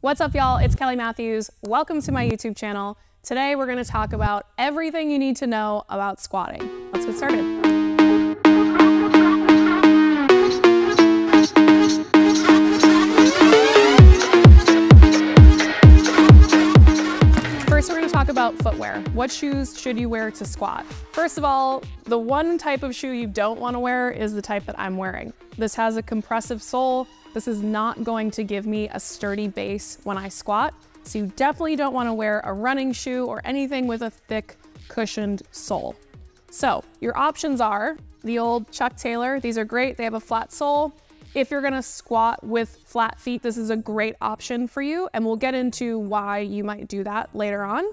What's up, y'all? It's Kelly Matthews. Welcome to my YouTube channel. Today, we're gonna talk about everything you need to know about squatting. Let's get started. First, we're gonna talk about footwear. What shoes should you wear to squat? First of all, the one type of shoe you don't wanna wear is the type that I'm wearing. This has a compressive sole. This is not going to give me a sturdy base when I squat. So you definitely don't wanna wear a running shoe or anything with a thick cushioned sole. So your options are the old Chuck Taylor. These are great, they have a flat sole. If you're gonna squat with flat feet, this is a great option for you, and we'll get into why you might do that later on.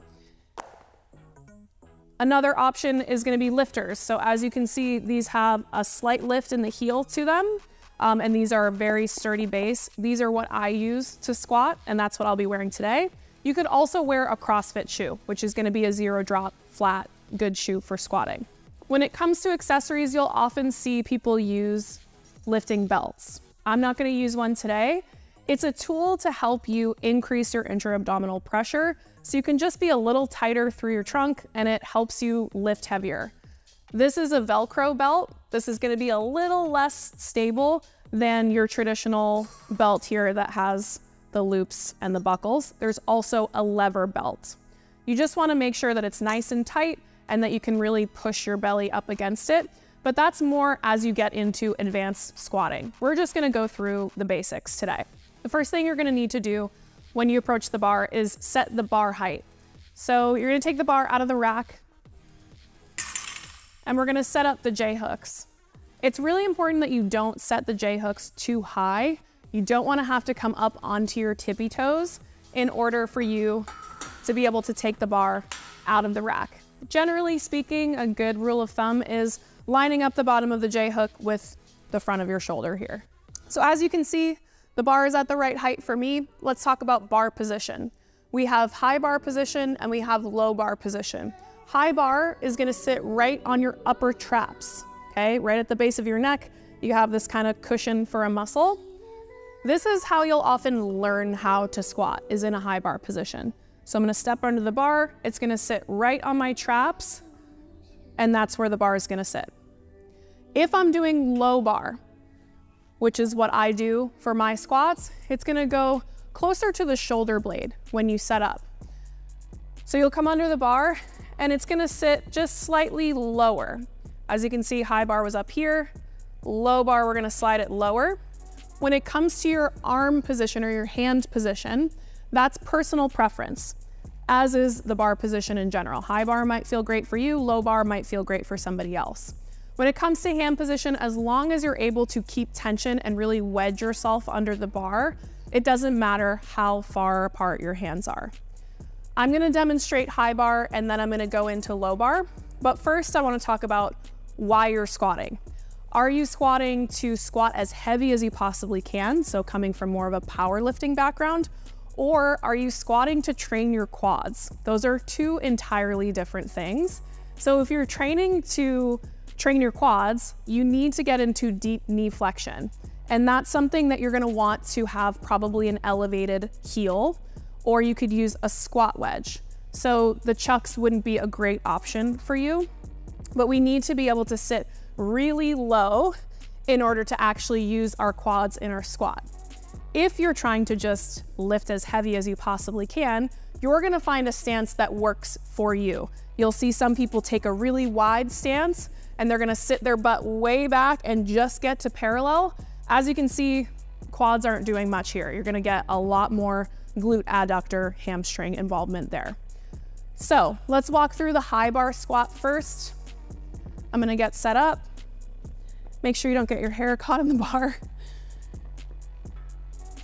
Another option is gonna be lifters. So as you can see, these have a slight lift in the heel to them, and these are a very sturdy base. These are what I use to squat, and that's what I'll be wearing today. You could also wear a CrossFit shoe, which is gonna be a zero drop, flat, good shoe for squatting. When it comes to accessories, you'll often see people use lifting belts. I'm not gonna use one today. It's a tool to help you increase your intra-abdominal pressure, so you can just be a little tighter through your trunk and it helps you lift heavier. This is a Velcro belt. This is gonna be a little less stable than your traditional belt here that has the loops and the buckles. There's also a lever belt. You just wanna make sure that it's nice and tight and that you can really push your belly up against it. But that's more as you get into advanced squatting. We're just gonna go through the basics today. The first thing you're gonna need to do when you approach the bar is set the bar height. So you're gonna take the bar out of the rack and we're gonna set up the J-hooks. It's really important that you don't set the J-hooks too high. You don't wanna have to come up onto your tippy toes in order for you to be able to take the bar out of the rack. Generally speaking, a good rule of thumb is lining up the bottom of the J-hook with the front of your shoulder here. So as you can see, the bar is at the right height for me. Let's talk about bar position. We have high bar position and we have low bar position. High bar is gonna sit right on your upper traps, okay? Right at the base of your neck, you have this kind of cushion for a muscle. This is how you'll often learn how to squat, is in a high bar position. So I'm gonna step under the bar, it's gonna sit right on my traps, and that's where the bar is gonna sit. If I'm doing low bar, which is what I do for my squats, it's gonna go closer to the shoulder blade when you set up. So you'll come under the bar and it's gonna sit just slightly lower. As you can see, high bar was up here, low bar, we're gonna slide it lower. When it comes to your arm position or your hand position, that's personal preference, as is the bar position in general. High bar might feel great for you, low bar might feel great for somebody else. When it comes to hand position, as long as you're able to keep tension and really wedge yourself under the bar, it doesn't matter how far apart your hands are. I'm gonna demonstrate high bar and then I'm gonna go into low bar. But first I wanna talk about why you're squatting. Are you squatting to squat as heavy as you possibly can, so coming from more of a powerlifting background, or are you squatting to train your quads? Those are two entirely different things. So if you're training to train your quads, you need to get into deep knee flexion. And that's something that you're gonna want to have probably an elevated heel, or you could use a squat wedge. So the chucks wouldn't be a great option for you, but we need to be able to sit really low in order to actually use our quads in our squat. If you're trying to just lift as heavy as you possibly can, you're gonna find a stance that works for you. You'll see some people take a really wide stance and they're gonna sit their butt way back and just get to parallel. As you can see, quads aren't doing much here. You're gonna get a lot more glute adductor hamstring involvement there. So let's walk through the high bar squat first. I'm gonna get set up. Make sure you don't get your hair caught in the bar.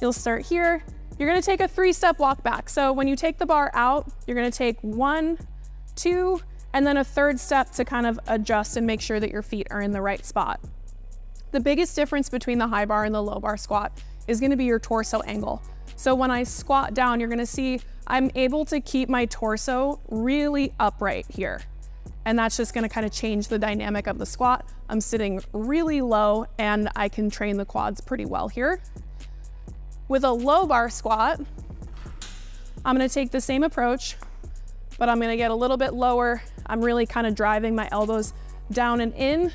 You'll start here. You're gonna take a 3-step walk back. So when you take the bar out, you're gonna take 1, 2, and then a 3rd step to kind of adjust and make sure that your feet are in the right spot. The biggest difference between the high bar and the low bar squat is gonna be your torso angle. So when I squat down, you're gonna see I'm able to keep my torso really upright here. And that's just gonna kind of change the dynamic of the squat. I'm sitting really low and I can train the quads pretty well here. With a low bar squat, I'm gonna take the same approach, but I'm gonna get a little bit lower. I'm really kind of driving my elbows down and in,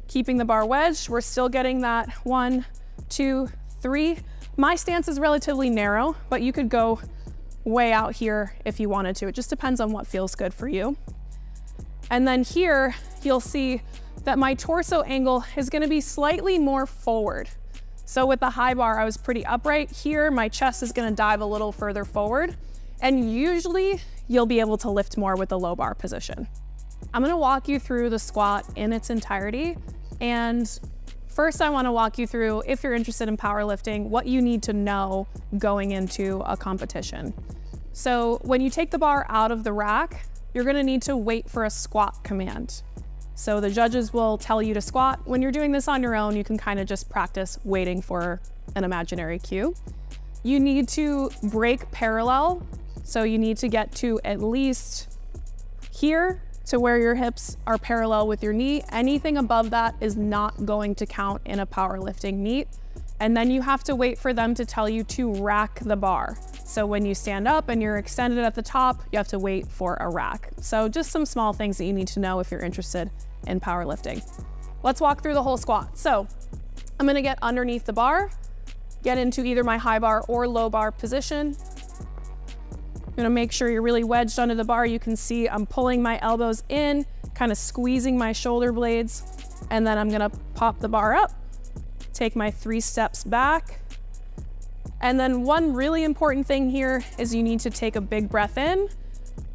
keeping the bar wedged. We're still getting that 1, 2, 3. My stance is relatively narrow, but you could go way out here if you wanted to. It just depends on what feels good for you. And then here, you'll see that my torso angle is gonna be slightly more forward. So with the high bar, I was pretty upright. Here, my chest is gonna dive a little further forward. And usually, you'll be able to lift more with the low bar position. I'm gonna walk you through the squat in its entirety. And first, I wanna walk you through, if you're interested in powerlifting, what you need to know going into a competition. So when you take the bar out of the rack, you're gonna need to wait for a squat command. So the judges will tell you to squat. When you're doing this on your own, you can kind of just practice waiting for an imaginary cue. You need to break parallel. So you need to get to at least here to where your hips are parallel with your knee. Anything above that is not going to count in a powerlifting meet. And then you have to wait for them to tell you to rack the bar. So when you stand up and you're extended at the top, you have to wait for a rack. So just some small things that you need to know if you're interested in powerlifting. Let's walk through the whole squat. So I'm gonna get underneath the bar, get into either my high bar or low bar position. I'm gonna make sure you're really wedged under the bar. You can see I'm pulling my elbows in, kind of squeezing my shoulder blades, and then I'm gonna pop the bar up, take my 3 steps back. And then one really important thing here is you need to take a big breath in.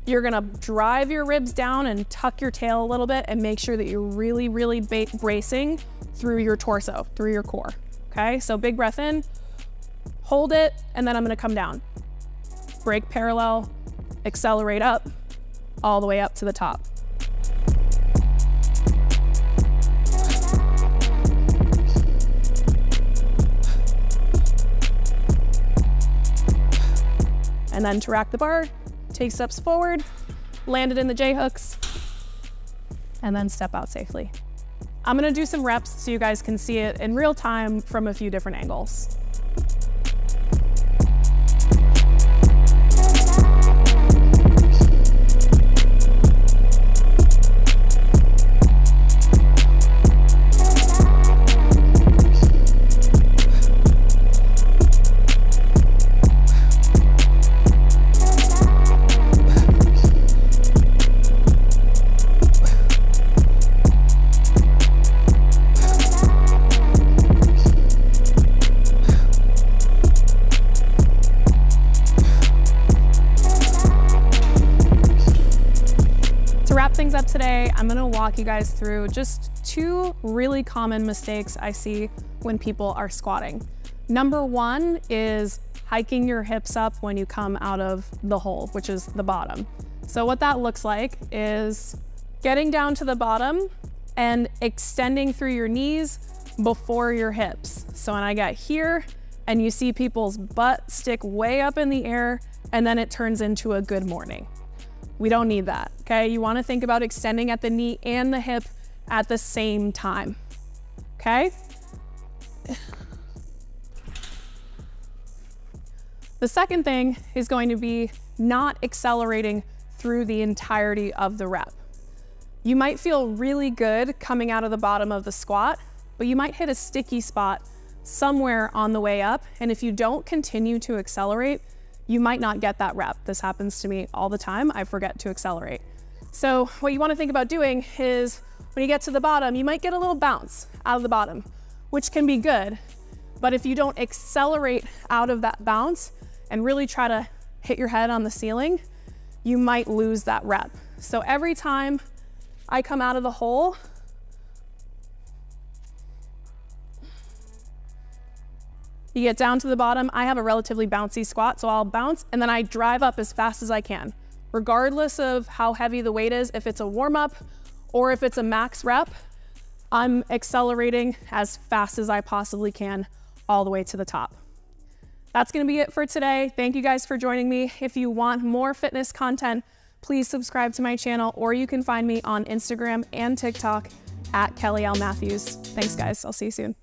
You're gonna drive your ribs down and tuck your tail a little bit and make sure that you're really, really bracing through your torso, through your core, okay? So big breath in, hold it, and then I'm gonna come down. Break parallel, accelerate up, all the way up to the top. And then to rack the bar, take steps forward, land it in the J-hooks, and then step out safely. I'm gonna do some reps so you guys can see it in real time from a few different angles. To wrap things up today, I'm gonna walk you guys through just 2 really common mistakes I see when people are squatting. Number 1 is hiking your hips up when you come out of the hole, which is the bottom. So what that looks like is getting down to the bottom and extending through your knees before your hips. So when I get here and you see people's butt stick way up in the air and then it turns into a good morning. We don't need that, okay? You wanna think about extending at the knee and the hip at the same time, okay? The second thing is going to be not accelerating through the entirety of the rep. You might feel really good coming out of the bottom of the squat, but you might hit a sticky spot somewhere on the way up, and if you don't continue to accelerate, you might not get that rep. This happens to me all the time. I forget to accelerate. So what you wanna think about doing is when you get to the bottom, you might get a little bounce out of the bottom, which can be good. But if you don't accelerate out of that bounce and really try to hit your head on the ceiling, you might lose that rep. So every time I come out of the hole, you get down to the bottom. I have a relatively bouncy squat, so I'll bounce and then I drive up as fast as I can. Regardless of how heavy the weight is, if it's a warm up or if it's a max rep, I'm accelerating as fast as I possibly can all the way to the top. That's gonna be it for today. Thank you guys for joining me. If you want more fitness content, please subscribe to my channel, or you can find me on Instagram and TikTok at Kelly L. Matthews. Thanks guys, I'll see you soon.